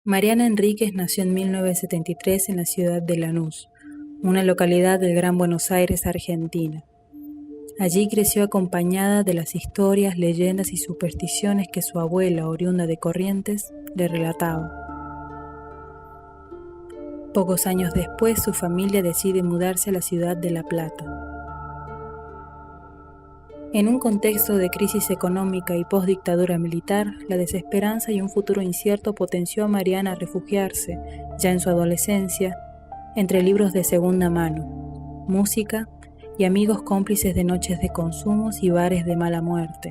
Mariana Enríquez nació en 1973 en la ciudad de Lanús, una localidad del Gran Buenos Aires, Argentina. Allí creció acompañada de las historias, leyendas y supersticiones que su abuela, oriunda de Corrientes, le relataba. Pocos años después, su familia decide mudarse a la ciudad de La Plata. En un contexto de crisis económica y postdictadura militar, la desesperanza y un futuro incierto potenció a Mariana a refugiarse, ya en su adolescencia, entre libros de segunda mano, música y amigos cómplices de noches de consumos y bares de mala muerte.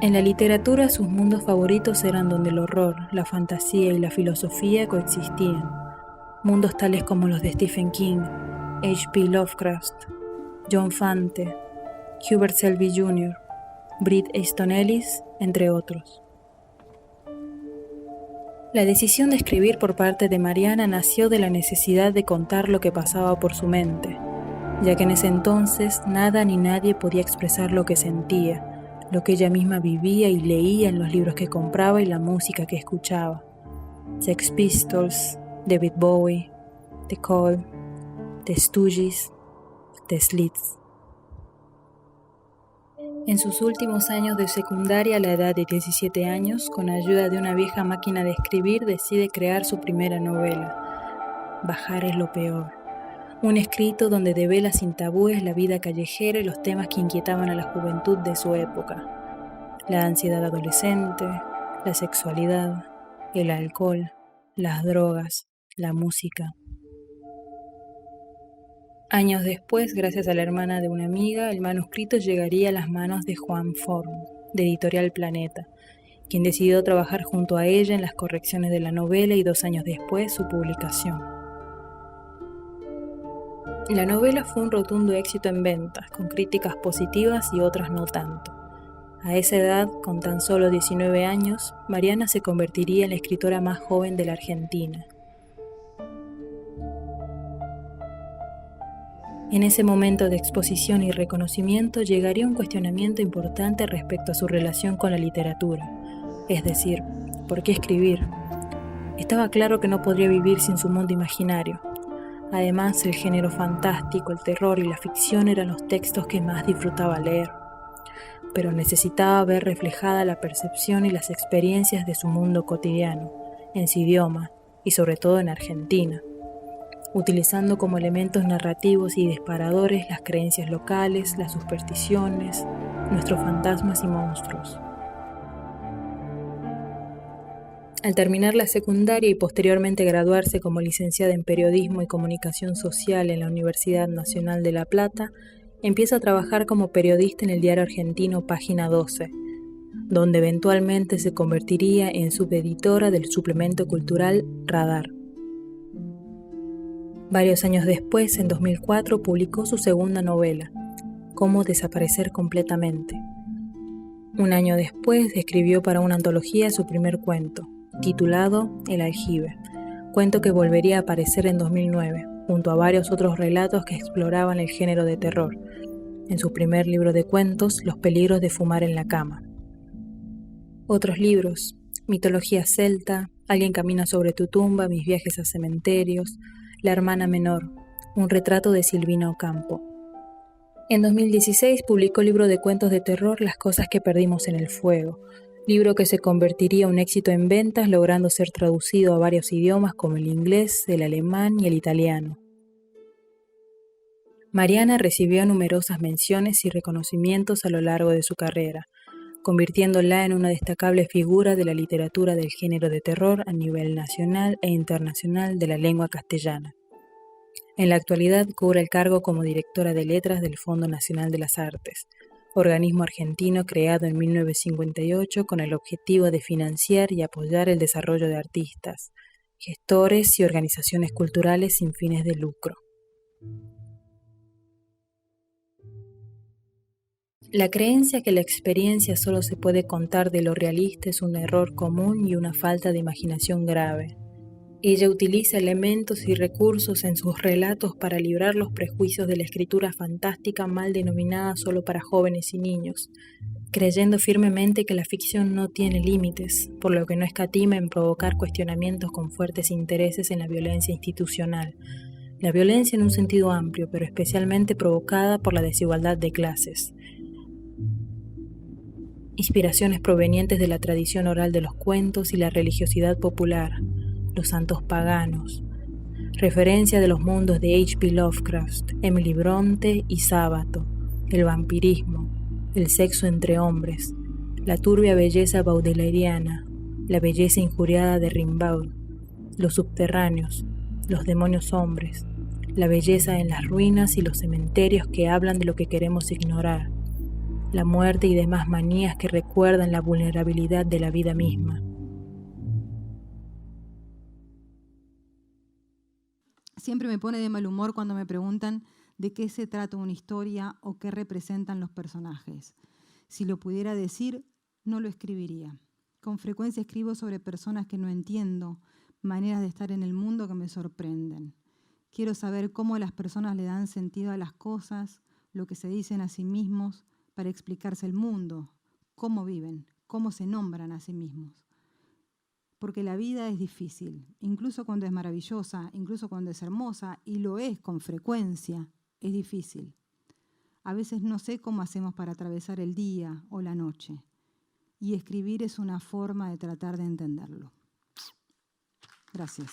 En la literatura, sus mundos favoritos eran donde el horror, la fantasía y la filosofía coexistían. Mundos tales como los de Stephen King, H.P. Lovecraft, John Fante, Hubert Selby Jr., Bret Easton Ellis, entre otros. La decisión de escribir por parte de Mariana nació de la necesidad de contar lo que pasaba por su mente, ya que en ese entonces nada ni nadie podía expresar lo que sentía, lo que ella misma vivía y leía en los libros que compraba y la música que escuchaba. Sex Pistols, David Bowie, The Call, The Stooges, The Slits. En sus últimos años de secundaria, a la edad de 17 años, con ayuda de una vieja máquina de escribir, decide crear su primera novela, Bajar es lo peor. Un escrito donde devela sin tabúes la vida callejera y los temas que inquietaban a la juventud de su época. La ansiedad adolescente, la sexualidad, el alcohol, las drogas, la música. Años después, gracias a la hermana de una amiga, el manuscrito llegaría a las manos de Juan Forn, de Editorial Planeta, quien decidió trabajar junto a ella en las correcciones de la novela y 2 años después su publicación. La novela fue un rotundo éxito en ventas, con críticas positivas y otras no tanto. A esa edad, con tan solo 19 años, Mariana se convertiría en la escritora más joven de la Argentina. En ese momento de exposición y reconocimiento llegaría un cuestionamiento importante respecto a su relación con la literatura, es decir, ¿por qué escribir? Estaba claro que no podría vivir sin su mundo imaginario. Además, el género fantástico, el terror y la ficción eran los textos que más disfrutaba leer, pero necesitaba ver reflejada la percepción y las experiencias de su mundo cotidiano, en su idioma y sobre todo en Argentina, utilizando como elementos narrativos y disparadores las creencias locales, las supersticiones, nuestros fantasmas y monstruos. Al terminar la secundaria y posteriormente graduarse como licenciada en Periodismo y Comunicación Social en la Universidad Nacional de La Plata, empieza a trabajar como periodista en el diario argentino Página 12, donde eventualmente se convertiría en subeditora del suplemento cultural Radar. Varios años después, en 2004, publicó su segunda novela, Cómo desaparecer completamente. Un año después, escribió para una antología su primer cuento, titulado El aljibe, cuento que volvería a aparecer en 2009, junto a varios otros relatos que exploraban el género de terror, en su primer libro de cuentos, Los peligros de fumar en la cama. Otros libros, Mitología celta, Alguien camina sobre tu tumba, Mis viajes a cementerios, La hermana menor, un retrato de Silvina Ocampo. En 2016 publicó el libro de cuentos de terror Las cosas que perdimos en el fuego, libro que se convertiría en un éxito en ventas, logrando ser traducido a varios idiomas como el inglés, el alemán y el italiano. Mariana recibió numerosas menciones y reconocimientos a lo largo de su carrera, convirtiéndola en una destacable figura de la literatura del género de terror a nivel nacional e internacional de la lengua castellana. En la actualidad cubre el cargo como directora de letras del Fondo Nacional de las Artes, organismo argentino creado en 1958 con el objetivo de financiar y apoyar el desarrollo de artistas, gestores y organizaciones culturales sin fines de lucro. La creencia que la experiencia solo se puede contar de lo realista es un error común y una falta de imaginación grave. Ella utiliza elementos y recursos en sus relatos para librar los prejuicios de la escritura fantástica mal denominada solo para jóvenes y niños, creyendo firmemente que la ficción no tiene límites, por lo que no escatima en provocar cuestionamientos con fuertes intereses en la violencia institucional. La violencia en un sentido amplio, pero especialmente provocada por la desigualdad de clases. Inspiraciones provenientes de la tradición oral de los cuentos y la religiosidad popular, los santos paganos. Referencia de los mundos de H.P. Lovecraft, Emily Bronte y Sábato, el vampirismo, el sexo entre hombres, la turbia belleza baudelariana, la belleza injuriada de Rimbaud, los subterráneos, los demonios hombres, la belleza en las ruinas y los cementerios que hablan de lo que queremos ignorar, la muerte y demás manías que recuerdan la vulnerabilidad de la vida misma. Siempre me pone de mal humor cuando me preguntan de qué se trata una historia o qué representan los personajes. Si lo pudiera decir, no lo escribiría. Con frecuencia escribo sobre personas que no entiendo, maneras de estar en el mundo que me sorprenden. Quiero saber cómo las personas le dan sentido a las cosas, lo que se dicen a sí mismos para explicarse el mundo, cómo viven, cómo se nombran a sí mismos. Porque la vida es difícil, incluso cuando es maravillosa, incluso cuando es hermosa, y lo es con frecuencia, es difícil. A veces no sé cómo hacemos para atravesar el día o la noche, y escribir es una forma de tratar de entenderlo. Gracias.